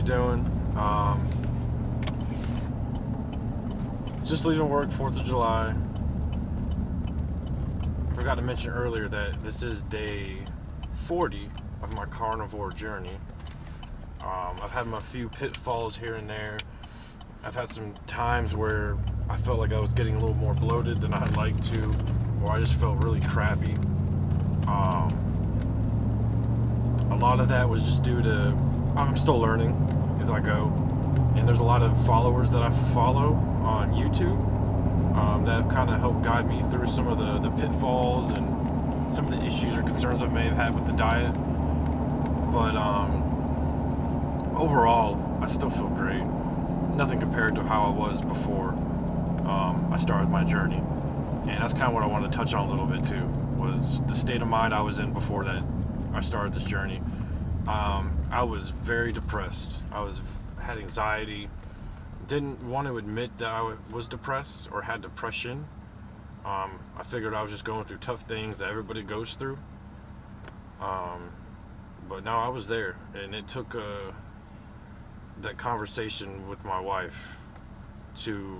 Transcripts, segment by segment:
everybody doing? Just leaving work, 4th of July. Forgot to mention earlier that this is day 40 of my carnivore journey. I've had my few pitfalls here and there. I've had some times where I felt like I was getting a little more bloated than I'd like to, or I just felt really crappy. A lot of that was just due to I'm still learning as I go, and there's a lot of followers that I follow on YouTube that have kind of helped guide me through some of the pitfalls and some of the issues or concerns I may have had with the diet. But overall, I still feel great. Nothing compared to how I was before I started my journey. And that's kind of what I wanted to touch on a little bit too, was the state of mind I was in before that I started this journey. I was very depressed. Had anxiety. Didn't want to admit that I was depressed or had depression. I figured I was just going through tough things that everybody goes through. But no, I was there, and it took that conversation with my wife to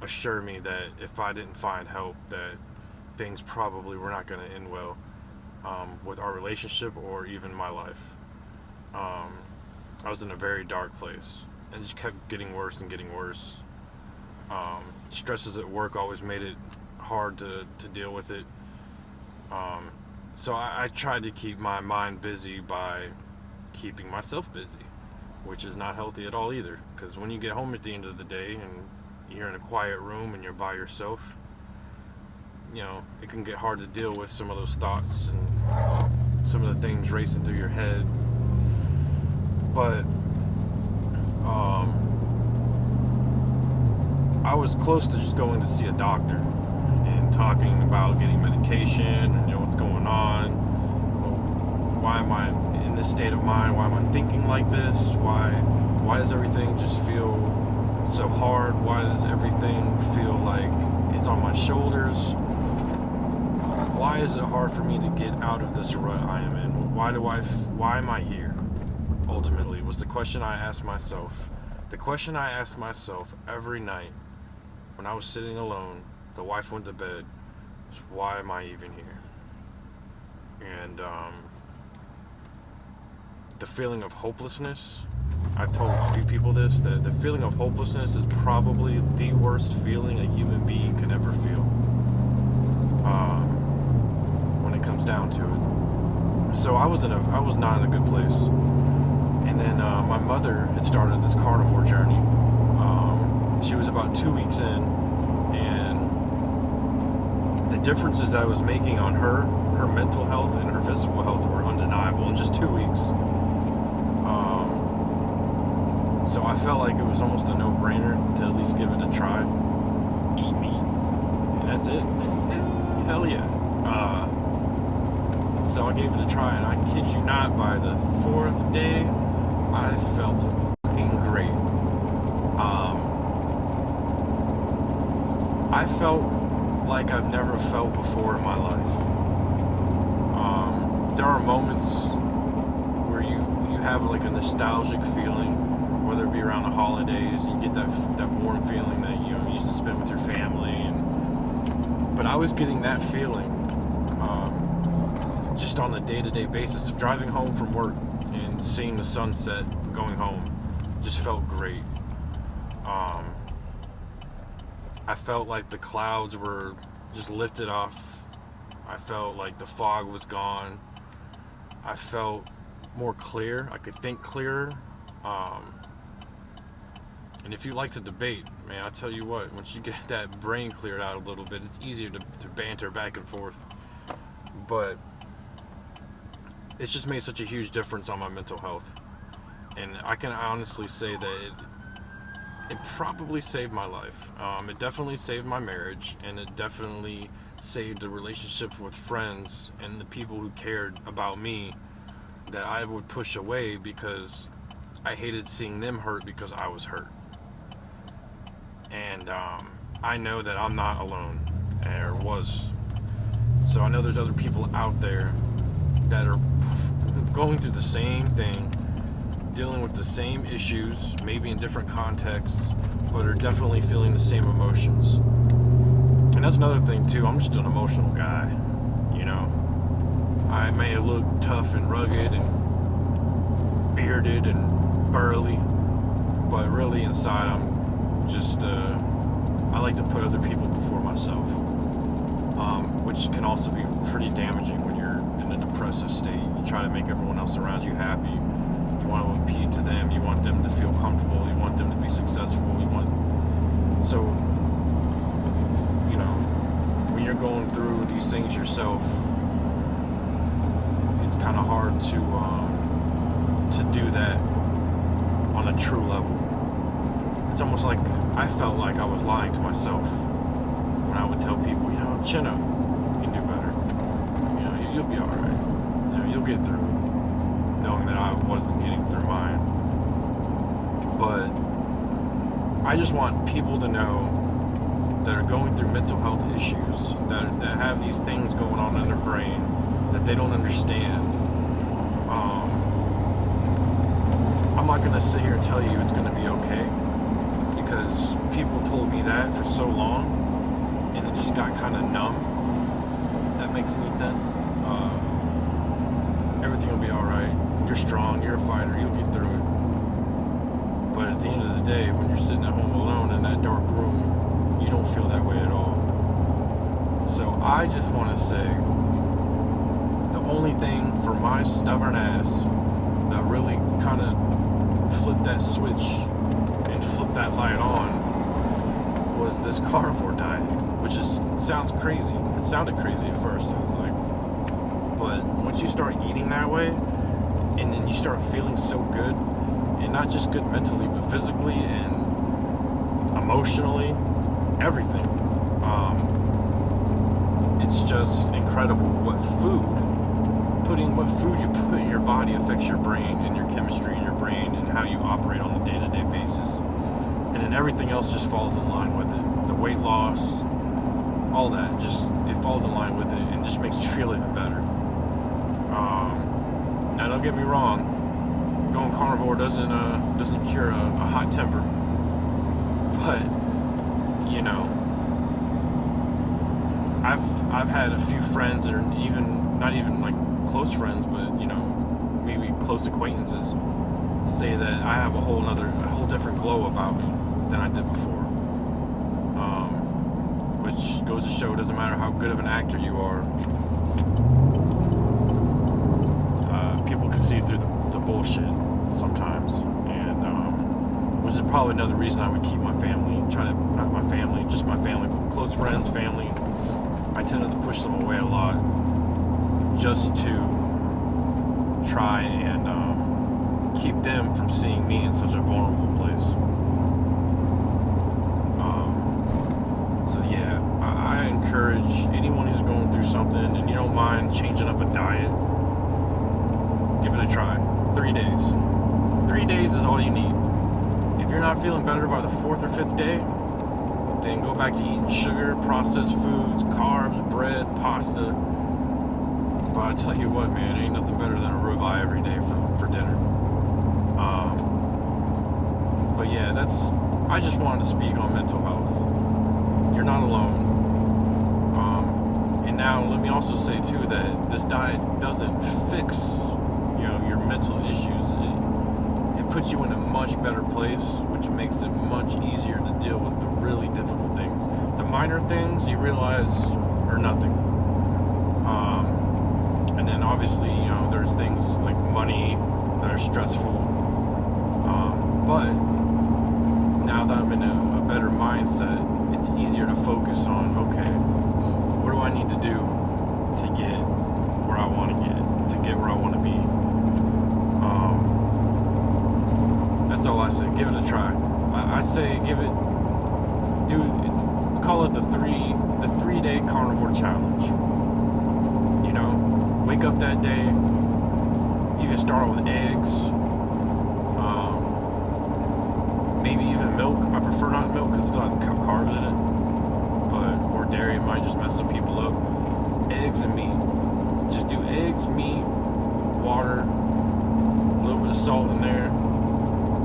assure me that if I didn't find help, that things probably were not going to end well with our relationship or even my life. I was in a very dark place, and it just kept getting worse and getting worse. Stresses at work always made it hard to deal with it. So I tried to keep my mind busy by keeping myself busy, which is not healthy at all either, because when you get home at the end of the day and you're in a quiet room and you're by yourself, it can get hard to deal with some of those thoughts and some of the things racing through your head. But I was close to just going to see a doctor and talking about getting medication and what's going on. Why am I in this state of mind? Why am I thinking like this? Why does everything just feel so hard? Why does everything feel like it's on my shoulders? Why is it hard for me to get out of this rut I am in? Why am I here? Ultimately, was the question I asked myself. The question I asked myself every night when I was sitting alone, the wife went to bed, was why am I even here? And the feeling of hopelessness, I've told a few people this, that the feeling of hopelessness is probably the worst feeling a human being can ever feel when it comes down to it. So I was not in a good place. And then my mother had started this carnivore journey. She was about 2 weeks in, and the differences that I was making on her mental health and her physical health were undeniable in just 2 weeks. So I felt like it was almost a no-brainer to at least give it a try. Eat meat, and that's it. Hell yeah. So I gave it a try, and I kid you not, by the 4th day, I felt fucking great. I felt like I've never felt before in my life. There are moments where you have like a nostalgic feeling, whether it be around the holidays, and you get that warm feeling that you used to spend with your family. But I was getting that feeling just on the day-to-day basis of driving home from work and seeing the sunset going home. Just felt great. I felt like the clouds were just lifted off. I felt like the fog was gone. I felt more clear. I could think clearer. And if you like to debate, man, I tell you what, once you get that brain cleared out a little bit, it's easier to banter back and forth. But it's just made such a huge difference on my mental health. And I can honestly say that it probably saved my life. It definitely saved my marriage, and it definitely saved the relationships with friends and the people who cared about me that I would push away because I hated seeing them hurt because I was hurt. And I know that I'm not alone, or was. So I know there's other people out there that are going through the same thing, dealing with the same issues, maybe in different contexts, but are definitely feeling the same emotions. And that's another thing too, I'm just an emotional guy, you know. I may look tough and rugged and bearded and burly, but really inside I'm just, I like to put other people before myself, which can also be pretty damaging when you're in a depressive state. You try to make everyone else around you happy. You want to appeal to them. You want them to feel comfortable. You want them to be successful. So, you know, when you're going through these things yourself, it's kind of hard to do that on a true level. It's almost like I felt like I was lying to myself when I would tell people, you know, chin up, you can do better. You know, you'll be all right. You know, you'll get through it, knowing that I wasn't getting through mine. But I just want people to know that are going through mental health issues, that have these things going on in their brain that they don't understand. I'm not going to sit here and tell you it's going to be okay, because people told me that for so long, and it just got kind of numb. If that makes any sense. Everything will be all right. You're strong. You're a fighter. You'll get through it. But at the end of the day, when you're sitting at home alone in that dark room, you don't feel that way at all. So I just want to say, the only thing for my stubborn ass that really kind of flipped that switch and flipped that light on was this carnivore diet, which sounds crazy. It sounded crazy at first. I was like, but once you start eating that way, and then you start feeling so good, and not just good mentally, but physically and emotionally, everything. It's just incredible what food you put in your body affects your brain and your chemistry in your brain and how you operate on a day-to-day basis. And then everything else just falls in line with it. The weight loss, all that, it falls in line with it and just makes you feel even better. Now don't get me wrong, going carnivore doesn't cure a hot temper, but you know, I've had a few friends that are not even like close friends, but you know, maybe close acquaintances, say that I have a whole different glow about me than I did before. Which goes to show it doesn't matter how good of an actor you are, people can see through the bullshit sometimes, and which is probably another reason I would keep my family, not my family, just my family, but close friends, family, I tended to push them away a lot, just to try and keep them from seeing me in such a vulnerable place. So yeah, I encourage anyone who's going through something and you don't mind changing up a diet, give it a try. 3 days. 3 days is all you need. If you're not feeling better by the 4th or 5th day, then go back to eating sugar, processed foods, carbs, bread, pasta. But I tell you what, man, ain't nothing better than a ribeye every day for dinner. But yeah, I just wanted to speak on mental health. You're not alone. And now let me also say too that this diet doesn't fix, you know, your mental issues. It puts you in a much better place, which makes it much easier to deal with the really difficult things. The minor things you realize are nothing. And then obviously, you know, there's things like money that are stressful. But now that I'm in a better mindset, it's easier to focus on, okay, what do I need to do to get where I want to get where I want to be? That's all I say. Give it a try. I say call it the 3-day carnivore challenge. You know, wake up that day. You can start with eggs, maybe even milk. I prefer not milk because it still has carbs in it, or dairy. It might just mess some people up. Eggs and meat. Just do eggs, meat, water, a little bit of salt in there.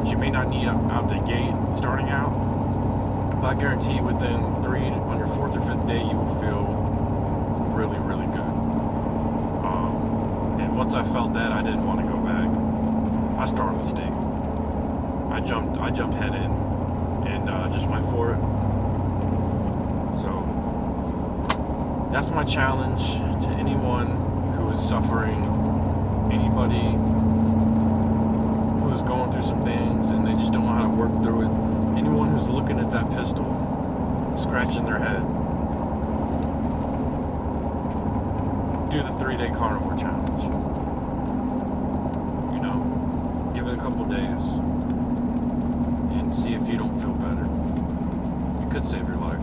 what you may not need out the gate starting out, but I guarantee within on your 4th or 5th day, you will feel really, really good. And once I felt that, I didn't want to go back. I started to stay. I jumped head in and just went for it. So that's my challenge to anyone who is suffering, anybody who is going through some things and they just don't know how to work through it. Anyone who's looking at that pistol, scratching their head, do the 3-day carnivore challenge. You know, give it a couple days and see if you don't feel better. It could save your life.